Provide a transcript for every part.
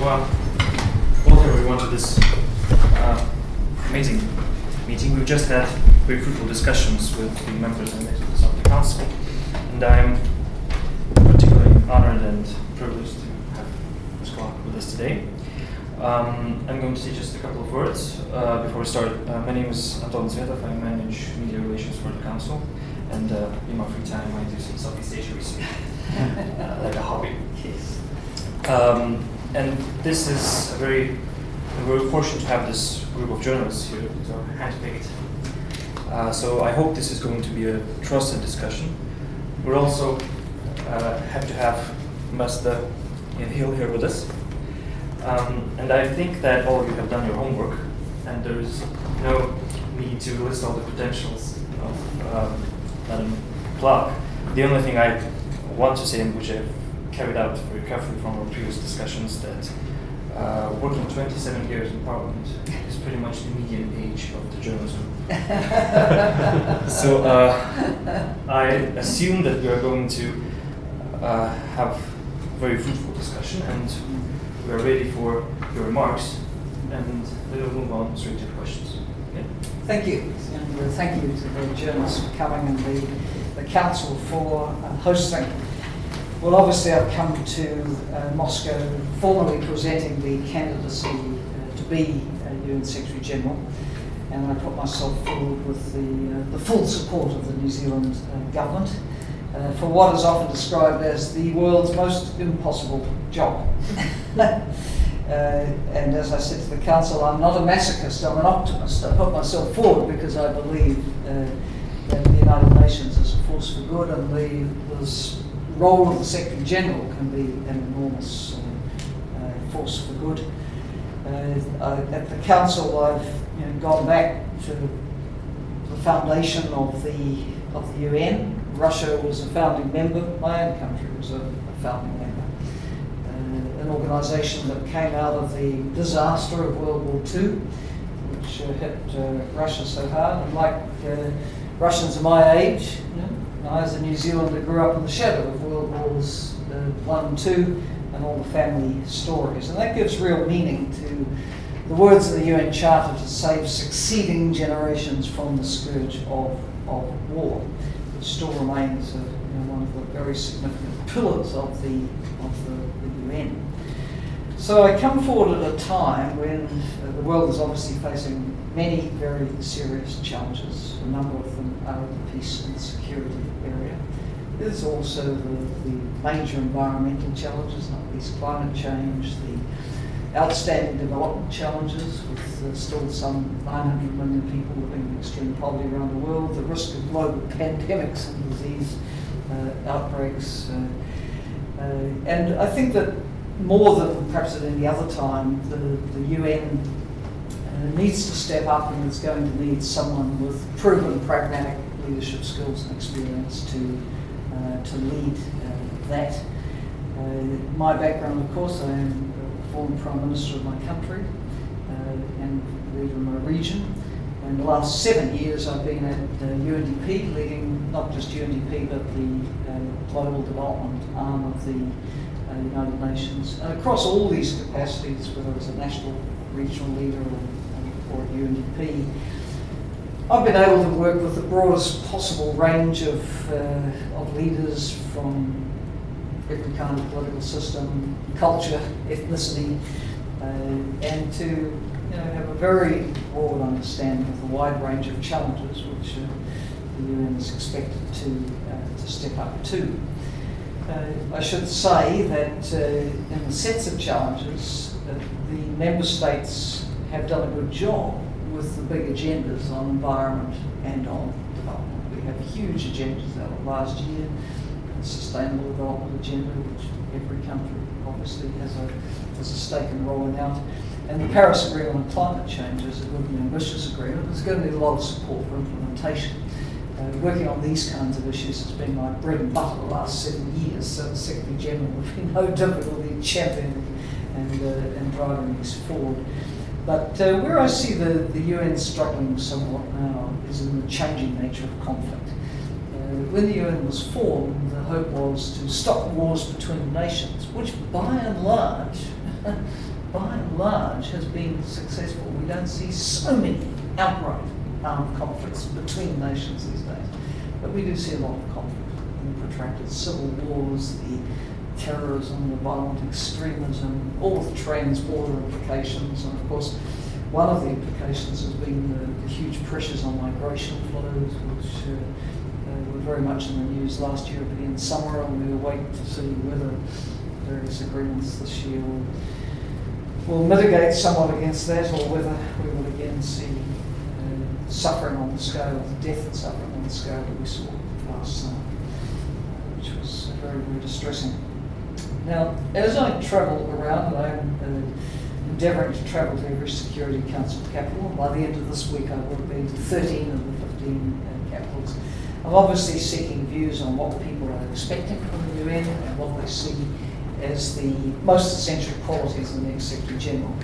welcome everyone to this amazing meeting. We've just had very fruitful discussions with the members and executives of the Council, and I'm particularly honored and privileged to have Ms. Clark with us today. I'm going to say just a couple of words before we start. My name is Anton Zvetov. I manage media relations for the Council, and in my free time I do some Southeast Asia research, like a hobby. Yes. And this is we're fortunate to have this group of journalists here. These are handpicked. So I hope this is going to be a trusted discussion. We're also happy to have Ambassador Hill here with us. And I think that all of you have done your homework, and there is no need to list all the credentials of Madam Clark. The only thing I want to say, and which I've carried out very carefully from our previous discussions, that working 27 years in Parliament is pretty much the median age of the journalism. So I assume that we are going to have a very fruitful discussion, and we are ready for your remarks, and we will move on straight to questions. Okay? Thank you, and thank you to the journalists for coming and the Council for hosting. Well, obviously I've come to Moscow formally presenting the candidacy to be UN Secretary General, and I put myself forward with the full support of the New Zealand government for what is often described as the world's most impossible job. And as I said to the Council, I'm not a masochist, I'm an optimist. I put myself forward because I believe that the United Nations is a force for good, and the role of the Secretary General can be an enormous force for good. At the Council, I've gone back to the foundation of the UN. Russia was a founding member. My own country was a founding member. An organisation that came out of the disaster of World War II, which hit Russia so hard. And like Russians of my age, I, as a New Zealander, grew up in the shadow of World Wars I and II and all the family stories. And that gives real meaning to the words of the UN Charter to save succeeding generations from the scourge of war, which still remains one of the very significant pillars of the UN. So I come forward at a time when the world is obviously facing many very serious challenges. A number of them are in the peace and security area. There's also the major environmental challenges, not least climate change, the outstanding development challenges with still some 900 million people living in extreme poverty around the world, the risk of global pandemics and disease outbreaks. And I think that more than perhaps at any other time, the UN needs to step up, and is going to need someone with proven pragmatic leadership skills and experience to lead that. My background, of course, I am the former Prime Minister of my country and leader of my region. And the last 7 years I've been at UNDP, leading not just UNDP but the global development arm of the United Nations. And across all these capacities, whether it's a national, regional leader or at UNDP, I've been able to work with the broadest possible range of leaders from every kind of political system, culture, ethnicity, and to have a very broad understanding of the wide range of challenges which the UN is expected to step up to. I should say that in the sets of challenges, the member states have done a good job with the big agendas on environment and on development. We have huge agendas out of last year, the Sustainable Development Agenda, which every country obviously has a stake in rolling out. And the Paris Agreement on climate change is a good and ambitious agreement. There's going to be a lot of support for implementation. Working on these kinds of issues has been my bread and butter the last 7 years, so the Secretary General will be no difficulty championing and driving these forward. But where I see the UN struggling somewhat now is in the changing nature of conflict. When the UN was formed, the hope was to stop wars between nations, which by and large by and large, has been successful. We don't see so many outright armed conflicts between nations these days, but we do see a lot of conflict, the protracted civil wars, the terrorism, the violent extremism, all the trans-border implications, and of course, one of the implications has been the huge pressures on migration flows, which were very much in the news last European summer, and we await to see whether various agreements this year will mitigate somewhat against that, or whether we will again see suffering on the scale, death and suffering on the scale that we saw last summer, which was very, very distressing. Now, as I travel around, and I'm endeavouring to travel to every Security Council capital, and by the end of this week I will have been to 13 of the 15 capitals. I'm obviously seeking views on what people are expecting from the UN and what they see as the most essential qualities in the next Secretary General.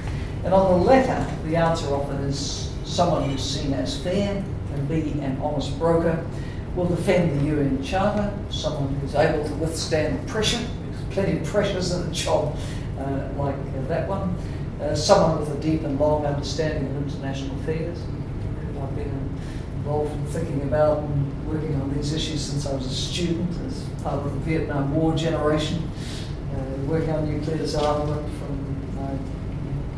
And on the latter, the answer often is someone who's seen as fair, can be an honest broker, will defend the UN Charter, someone who's able to withstand pressure. There's plenty of pressures in a job like that one. Someone with a deep and long understanding of international affairs. I've been involved in thinking about and working on these issues since I was a student as part of the Vietnam War generation, working on nuclear disarmament from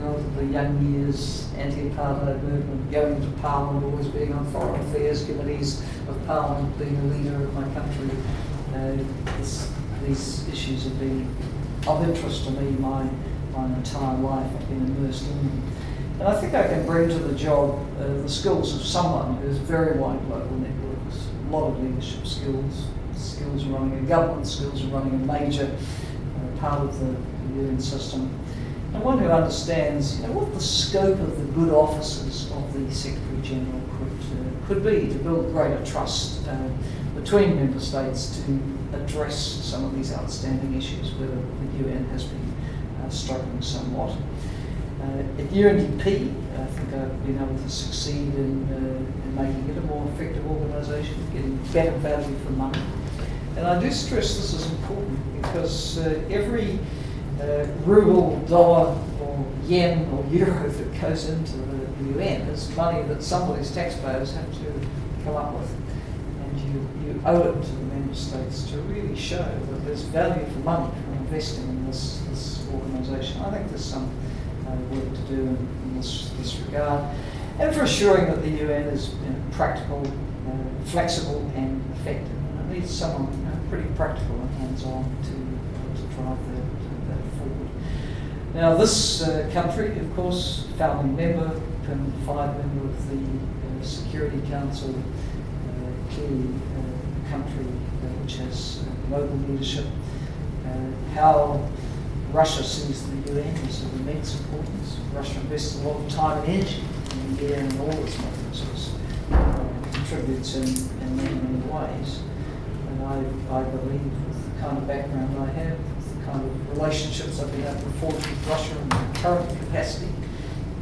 relatively young years, anti-apartheid movement, going to Parliament, always being on foreign affairs committees of Parliament, being a leader of my country. These issues have been of interest to me my entire life. I've been immersed in them. And I think I can bring to the job the skills of someone who has very wide global networks, a lot of leadership skills, skills running a government, skills of running a major part of the UN system, and one who understands what the scope of the good offices of the Secretary General could be to build greater trust between member states to address some of these outstanding issues where the UN has been struggling somewhat. At UNDP, I think I've been able to succeed in making it a more effective organisation, getting better value for money. And I do stress this is important because every ruble, dollar, or yen, or euro that goes into the UN is money that somebody's taxpayers have to come up with. And you owe it to the member states to really show that there's value for money for investing in this organisation. I think there's some work to do in this regard. And for assuring that the UN is practical, flexible, and effective. And it needs someone pretty practical and hands-on to drive that forward. Now, this country, of course, founding member, permanent 5 member of the Security Council, clearly a country which has global leadership. How Russia sees the UN is of immense importance. Russia invests a lot of time and energy in the UN and all its mechanisms, contributes in many, many ways. And I believe with the kind of background I have, with the kind of relationships I've been able to forge with Russia in my current capacity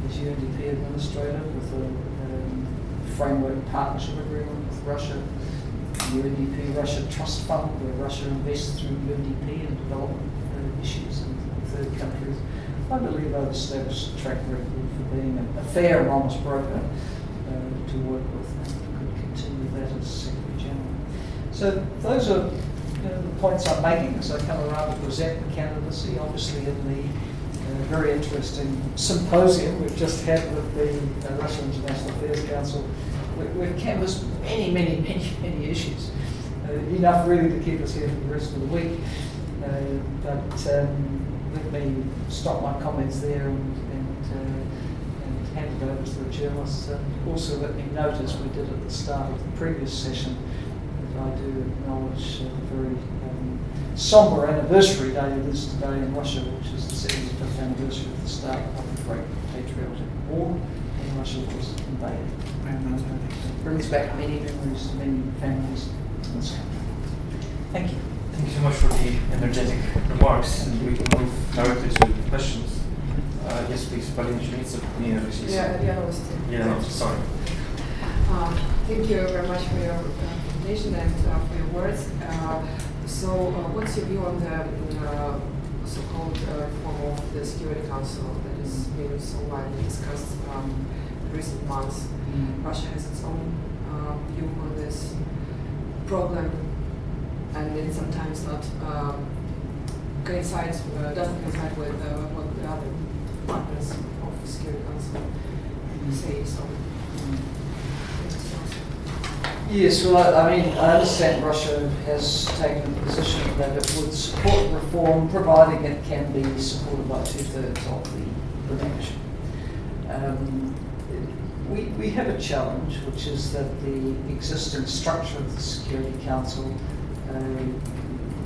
as UNDP Administrator, with a framework partnership agreement with Russia, the UNDP Russia Trust Fund, where Russia invests through UNDP in development issues in third countries. I believe I've established a track record for being a fair and honest broker to work with, and could continue that as Secretary General. So those are the points I'm making as I come around to present the candidacy. Obviously in the very interesting symposium we've just had with the Russia International Affairs Council, we've canvassed many issues. Enough really to keep us here for the rest of the week. But let me stop my comments there and hand it over to the journalists. And also let me note, as we did at the start of the previous session, that I do acknowledge the very sombre anniversary day it is today in Russia, which is the 75th anniversary of the start of the Great Patriotic War when Russia was invaded. And it brings back many memories to many families in this country. Thank you. Thank you so much for the energetic remarks, and we can move directly to questions. Yes, please, Полина Чуница, sorry. Thank you very much for your presentation and for your words. So, what's your view on the so-called reform of the Security Council that is being so widely discussed in recent months. Russia has its own view on this problem, and it sometimes not doesn't coincide with what the other partners of the Security Council say. So. Yes, well, I mean, I understand Russia has taken the position that it would support reform, providing it can be supported by 2/3 of the nation. We have a challenge, which is that the existing structure of the Security Council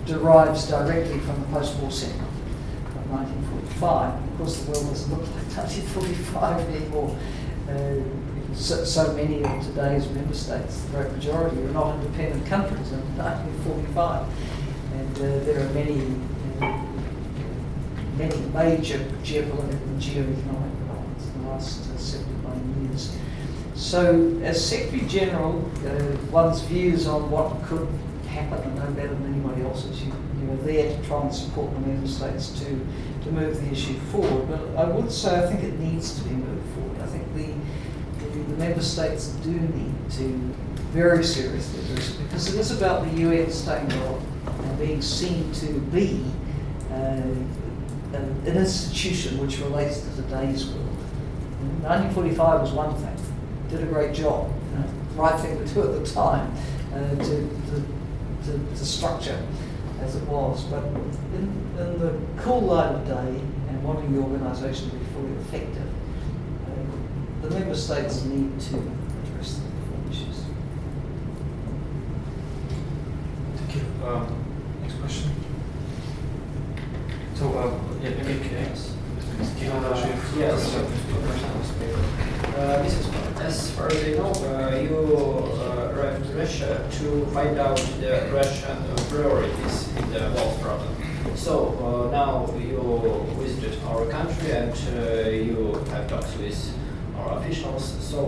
derives directly from the post-war settlement of 1945. Of course, the world doesn't look like 1945 anymore. So many of today's member states, the great majority, are not independent countries in 1945, and there are many major geopolitical and geoeconomic developments in the last 79 years. So, as Secretary General, one's views on what could happen are no better than anybody else's. You are there to try and support the member states to move the issue forward. But I would say I think it needs to be moved forward. I think the member states do need to very seriously address it, because it is about the UN staying relevant and being seen to be an institution which relates to today's world. 1945 was one thing, did a great job, right thing to do at the time to structure as it was. But in the cool light of day and wanting the organisation to be fully effective, the member states need to address the reform issues. Thank you. Next question. So, As far as I know, you arrived to Russia to find out the Russian priorities in the world problem. So now you visited our country and you have talks with our officials. So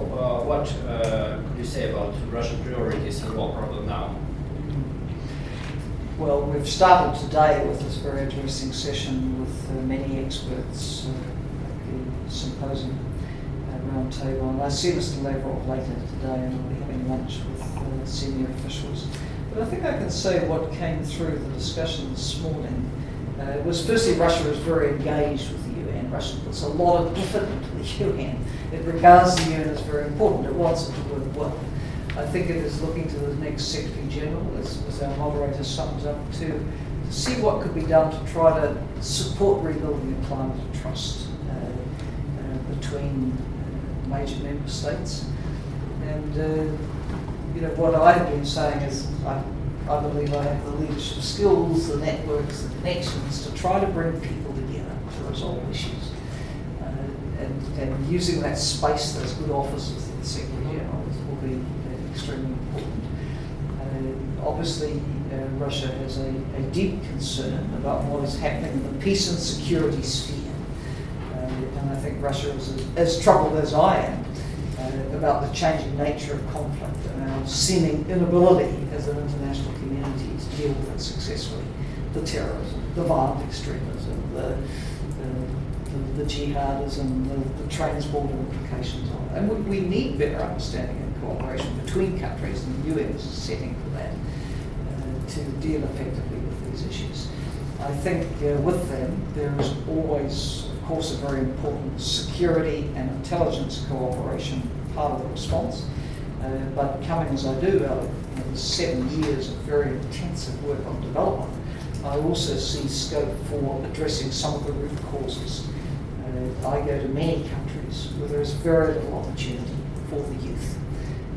what could you say about Russian priorities in the world problem now? Well, we've started today with this very interesting session with many experts at the symposium round table. And I see Mr. Lavrov later today, and I'll be having lunch with senior officials. But I think I can say what came through the discussion this morning was, firstly, Russia is very engaged with the UN. Russia puts a lot of effort into the UN. It regards the UN as very important. It wants it to work well. I think it is looking to the next Secretary General, as our moderator sums up, to see what could be done to try to support rebuilding a climate of trust between major member states. And what I have been saying is I believe I have the leadership skills, the networks, the connections to try to bring people together to resolve issues. And using that space, those good offices of the Secretary General will be extremely important. Obviously, Russia has a deep concern about what is happening in the peace and security sphere. And I think Russia is as troubled as I am about the changing nature of conflict and our seeming inability as an international community to deal with it successfully. The terrorism, the violent extremism, the jihadism, the transborder implications of it. And we need better understanding and cooperation between countries, and the UN is a setting for that, to deal effectively with these issues. I think with them, there is always, of course, a very important security and intelligence cooperation part of the response. But coming as I do out of 7 years of very intensive work on development, I also see scope for addressing some of the root causes. I go to many countries where there is very little opportunity for the youth,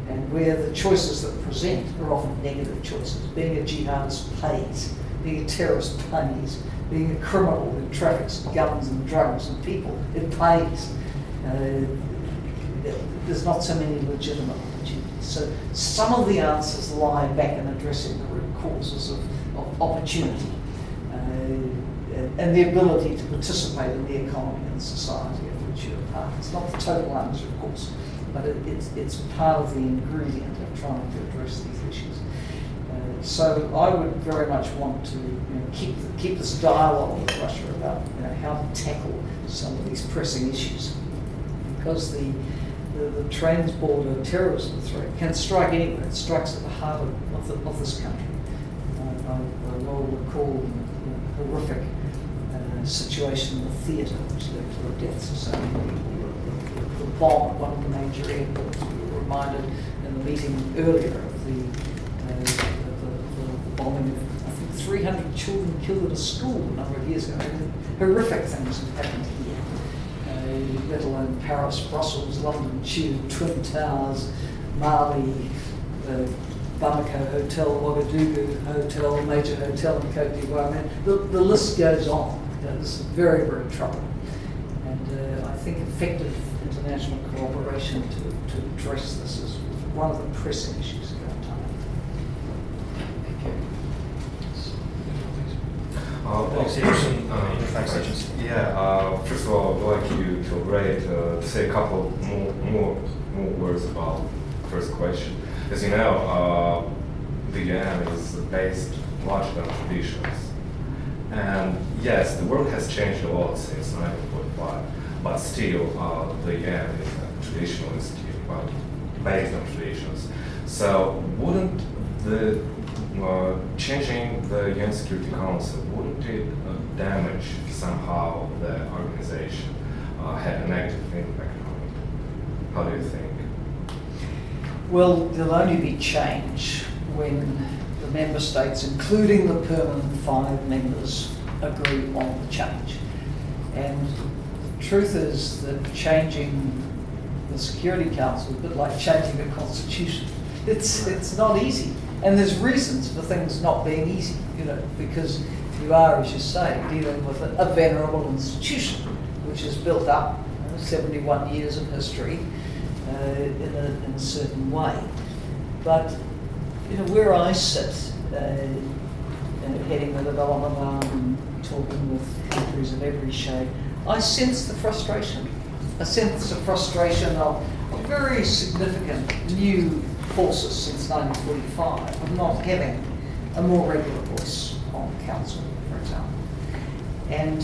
and where the choices that present are often negative choices. Being a jihadist pays, being a terrorist pays, being a criminal who traffics guns and drugs and people, it pays. There's not so many legitimate opportunities. So some of the answers lie back in addressing the root causes of opportunity and the ability to participate in the economy and society of which you're a part. It's not the total answer, of course, but it's part of the ingredient of trying to address these issues. So I would very much want to keep this dialogue with Russia about how to tackle some of these pressing issues, because the trans-border terrorism threat can strike anywhere. It strikes at the heart of this country. I well recall the horrific situation in the theatre, which led to the deaths of so many people. The bomb at one of the major airports. We were reminded in the meeting earlier of the bombing of, I think, 300 children killed at a school a number of years ago. Horrific things have happened here, let alone Paris, Brussels, London Tube, Twin Towers, Mali, the Bamako Hotel, Ouagadougou Hotel, major hotel in Côte d'Ivoire. I mean, the list goes on. This is very, very troubling. And I think effective international cooperation to address this is one of the pressing issues of our time. First of all, I'd like you to elaborate, say a couple more words about the first question. As you know, the UN is based largely on traditions. And yes, the world has changed a lot since 1945, but still the UN is a traditional institute, but based on traditions. So wouldn't the changing the UN Security Council, wouldn't it damage somehow the organization, had a negative impact on it? How do you think? Well, there'll only be change when the member states, including the permanent 5 members, agree on the change. And the truth is that changing the Security Council is a bit like changing the Constitution. It's not easy. And there's reasons for things not being easy, because you are, as you say, dealing with a venerable institution, which is built up 71 years of history in a certain way. But where I sit, heading the development arm and talking with countries of every shade, I sense the frustration. I sense the frustration of very significant new forces since 1945 of not having a more regular voice on the council, for example. And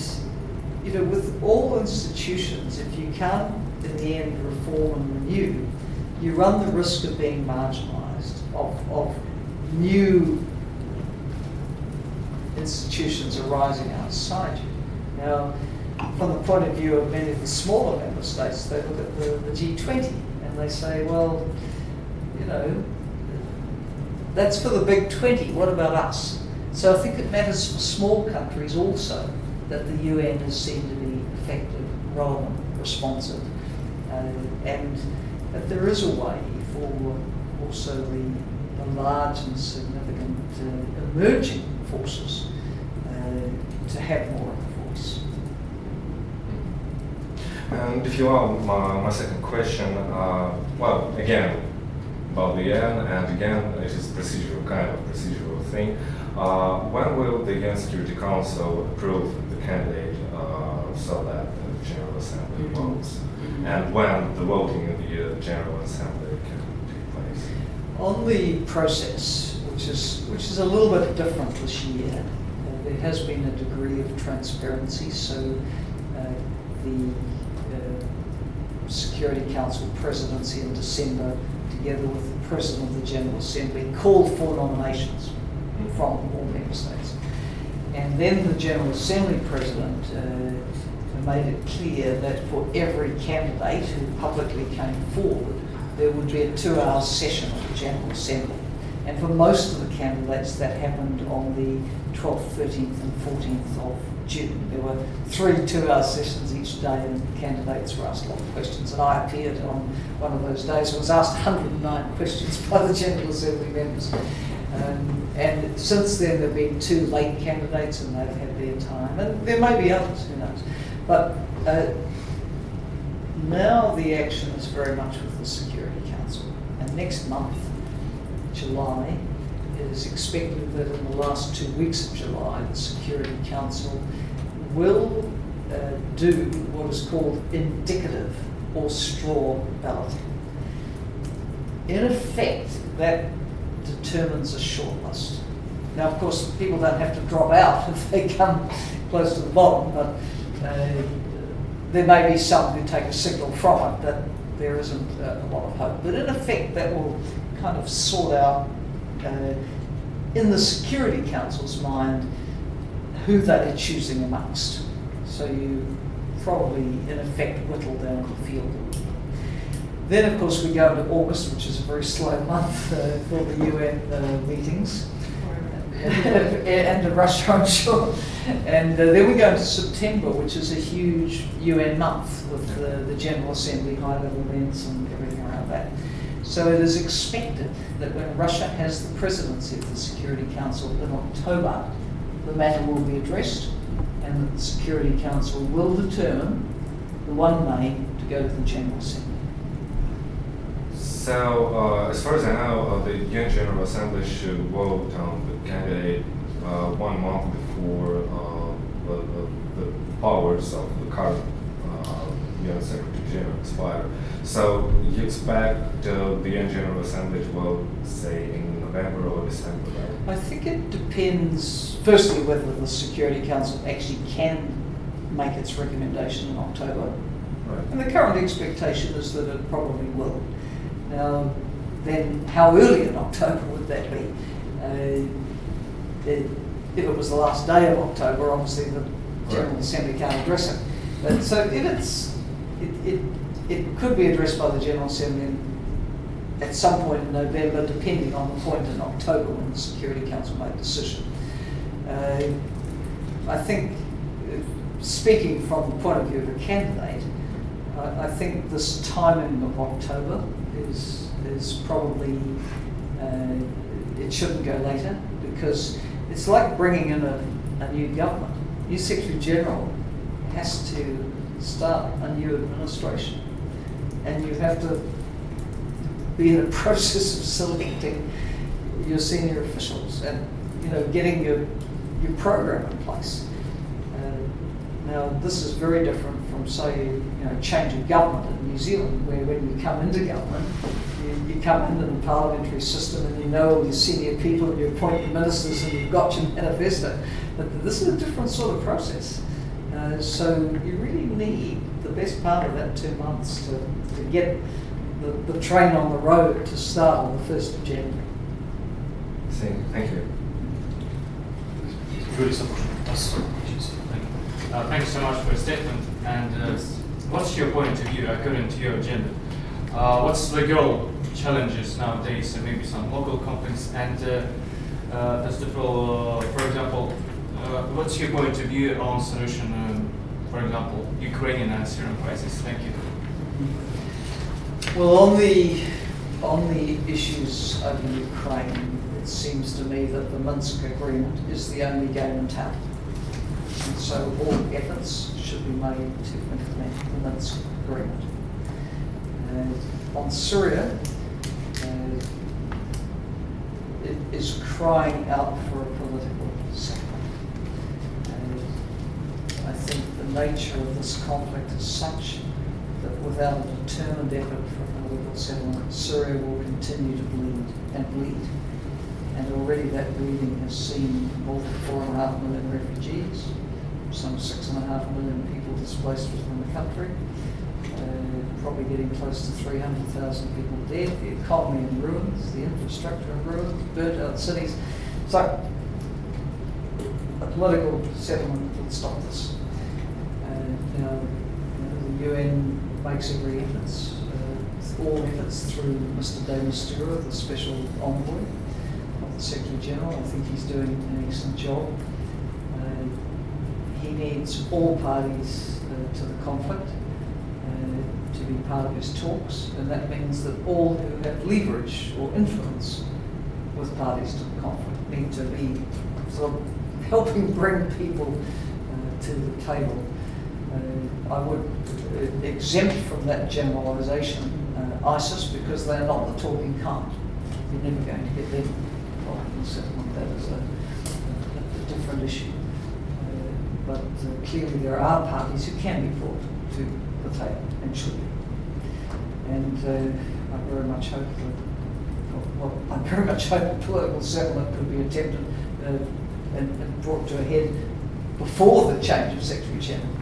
with all institutions, if you can't in the end reform and renew, you run the risk of being marginalised, of new institutions arising outside you. Now, from the point of view of many of the smaller member states, they look at the G20 and they say, well, that's for the big 20, what about us? So I think it matters for small countries also that the UN is seen to be effective rather than responsive. And that there is a way for also the large and significant emerging forces to have more of a voice. And if you allow my second question, well, again, about the UN, and again, it is kind of procedural thing. When will the UN Security Council approve the candidate so that the General Assembly votes? And when the voting in the General Assembly can take place? On the process, which is a little bit different this year, there has been a degree of transparency. So the Security Council presidency in December, together with the President of the General Assembly, called for nominations from all member states. And then the General Assembly President made it clear that for every candidate who publicly came forward, there would be a 2-hour session of the General Assembly. And for most of the candidates, that happened on the 12th, 13th and 14th of June. There were 3 2-hour sessions each day, and candidates were asked a lot of questions. And I appeared on one of those days. I was asked 109 questions by the General Assembly members. And since then, there have been 2 late candidates, and they've had their time. And there may be others, who knows. But now the action is very much with the Security Council. And next month, July, it is expected that in the last 2 weeks of July, the Security Council will do what is called indicative or straw balloting. In effect, that determines a shortlist. Now, of course, people don't have to drop out if they come close to the bottom, but there may be some who take a signal from it that there isn't a lot of hope. But in effect, that will kind of sort out, in the Security Council's mind, who they are choosing amongst. So you probably, in effect, whittle down the field. Then, of course, we go into August, which is a very slow month for the UN meetings. And to Russia, I'm sure. And then we go into September, which is a huge UN month with the General Assembly, high-level events and everything around that. So it is expected that when Russia has the presidency of the Security Council in October, the matter will be addressed and that the Security Council will determine the one name to go to the General Assembly. So, as far as I know, the UN General Assembly should vote on the candidate 1 month before the powers of the current UN Secretary General expire. So, you expect the UN General Assembly to vote, say, in November or December, right? I think it depends, firstly, whether the Security Council actually can make its recommendation in October. Right. And the current expectation is that it probably will. Now, then how early in October would that be? If it was the last day of October, obviously the General Assembly can't address it. But so if it could be addressed by the General Assembly at some point in November, depending on the point in October when the Security Council made a decision. I think, speaking from the point of view of a candidate, I think this timing of October is probably, it shouldn't go later, because it's like bringing in a new government. New Secretary General has to start a new administration, and you have to be in the process of selecting your senior officials and getting your program in place. Now, this is very different from, say, change of government in New Zealand, where when you come into government, you come into the parliamentary system and you know all your senior people and you appoint your ministers and you've got your manifesto. But this is a different sort of process. So you really need the best part of that 2 months to get the train on the road to start on the 1st of January. Thank you. Really support us. Thank you so much for your statement. And what's your point of view according to your agenda? What's the global challenges nowadays, and maybe some local conflicts? And first of all, for example, what's your point of view on solution, for example, Ukrainian and Syrian crisis? Thank you. Well, on the issues over Ukraine, it seems to me that the Minsk agreement is the only game in town. And so all efforts should be made to implement the Minsk agreement. On Syria, it is crying out for a political settlement. I think the nature of this conflict is such that without a determined effort for a political settlement, Syria will continue to bleed and bleed. And already that bleeding has seen more than 4.5 million refugees, some 6.5 million people displaced within the country, probably getting close to 300,000 people dead, the economy in ruins, the infrastructure in ruins, burnt out cities. So a political settlement will stop this. The UN makes every effort, all efforts through Mr. David Stewart, the special envoy of the Secretary General. I think he's doing an excellent job. He needs all parties to the conflict to be part of his talks, and that means that all who have leverage or influence with parties to the conflict need to be sort of helping bring people to the table. I would exempt from that generalisation ISIS, because they're not the talking kind. You're never going to get them involved in settlement. That is a different issue. But clearly there are parties who can be brought to the table and should be. And I very much hope that what I'm very much hoping political settlement could be attempted and brought to a head before the change of Secretary General.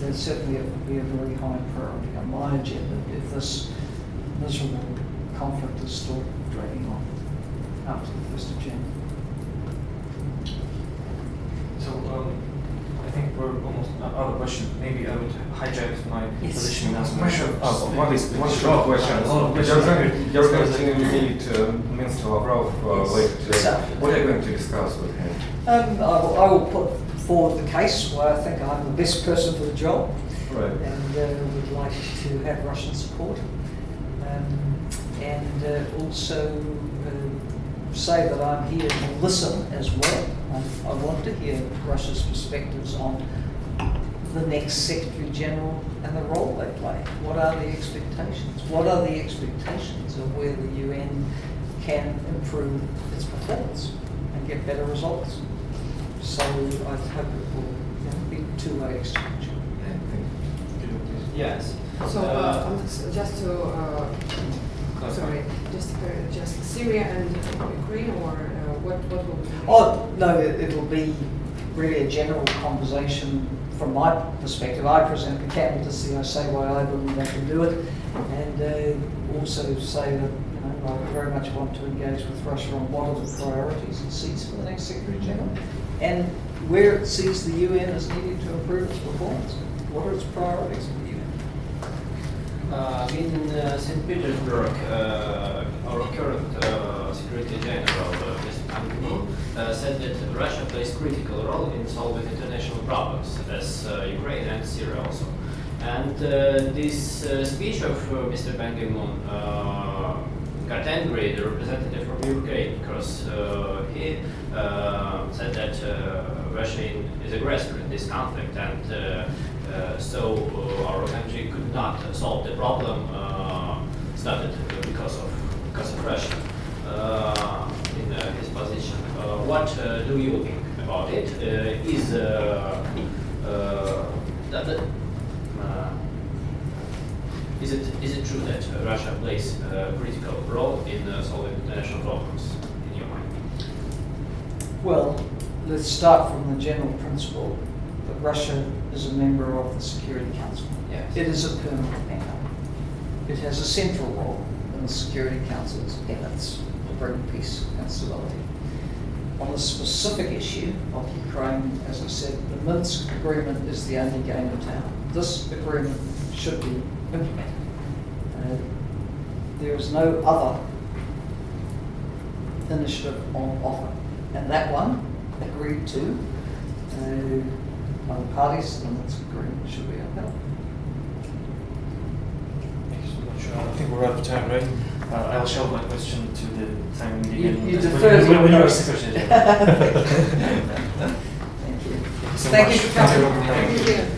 But certainly it would be a very high priority on my agenda if this miserable conflict is still dragging on after the 1st of January. So I think we're almost out of questions. Maybe I would hijack my Yes. position as One Sure. short question. A lot of questions. You're going to meet Minister Lavrov later today. So- What are you going to discuss with him? I will put forward the case where I think I'm the best person for the job. Right. And would like to have Russian support. And also say that I'm here to listen as well. I want to hear Russia's perspectives on the next Secretary General and the role they play. What are the expectations? What are the expectations of where the UN can improve its performance and get better results? So I hope it will be two-way exchange. Yes. So just to sorry, just Syria and Ukraine, or what will be? Oh, no, it'll be really a general conversation from my perspective. I present the candidacy, I say why I believe they can do it, and also say that I very much want to engage with Russia on what are the priorities it sees for the next Secretary General, and where it sees the UN as needing to improve its performance. What are its priorities for the UN? In St. Petersburg, our current Secretary General, Mr. Pan, said that Russia plays critical role in solving international problems, as Ukraine and Syria also. And this speech of Mr. Ban Ki-moon got angry, the representative from Ukraine, because he said that Russia is aggressor in this conflict, and so our country could not solve the problem started because of Russia in his position. What do you think about it? Is it true that Russia plays a critical role in solving international problems, in your mind? Well, let's start from the general principle that Russia is a member of the Security Council. Yes. It is a permanent member. It has a central role in the Security Council's efforts to bring peace and stability. On the specific issue of Ukraine, as I said, the Minsk agreement is the only game in town. This agreement should be implemented. There is no other initiative on offer, and that one agreed to by the parties, and this agreement should be upheld. Thank you so much. I think we're out of time, right? I'll shelve my question to the time we You defer to when your you're host. Secretary. Thank you. Thank you so Thank much. you for coming. Thank you. Thank you.